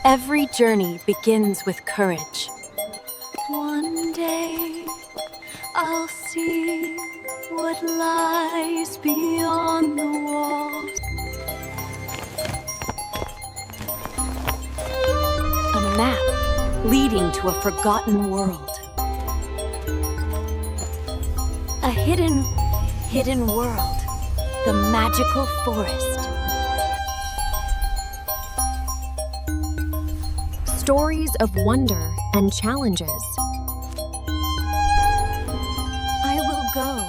Every journey begins with courage. One day I'll see what lies beyond the walls. A map leading to a forgotten world. A hidden world. The magical forest. Stories of wonder and challenges. I will go.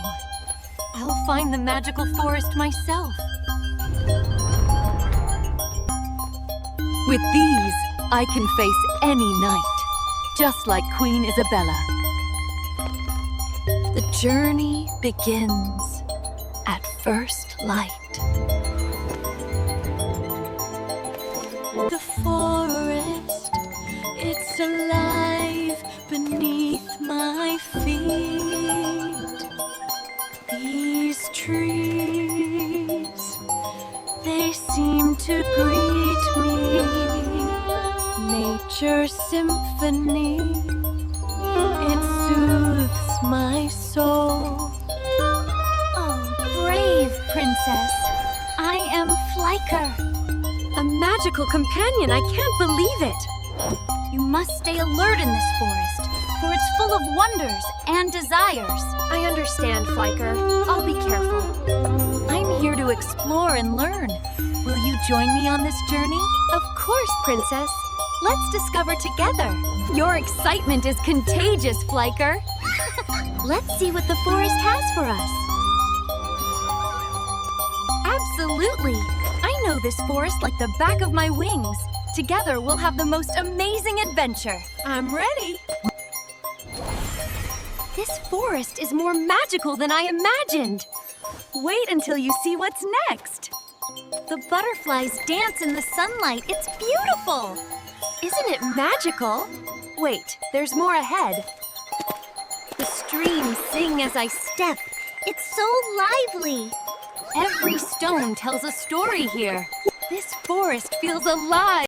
I'll find the magical forest myself. With these, I can face any night, just like Queen Isabella. The journey begins at first light. The forest, it's alive beneath my feet. These trees, they seem to greet me. Nature's symphony, it soothes my soul. Oh, brave princess. I am Flicker. A magical companion, I can't believe it! You must stay alert in this forest, for it's full of wonders and desires. I understand, Flicker. I'll be careful. I'm here to explore and learn. Will you join me on this journey? Of course, Princess. Let's discover together. Your excitement is contagious, Flicker. Let's see what the forest has for us. Absolutely. I know this forest like the back of my wings. Together, we'll have the most amazing adventure. I'm ready. This forest is more magical than I imagined. Wait until you see what's next. The butterflies dance in the sunlight. It's beautiful. Isn't it magical? Wait, there's more ahead. The streams sing as I step. It's so lively. Every stone tells a story here. This forest feels alive.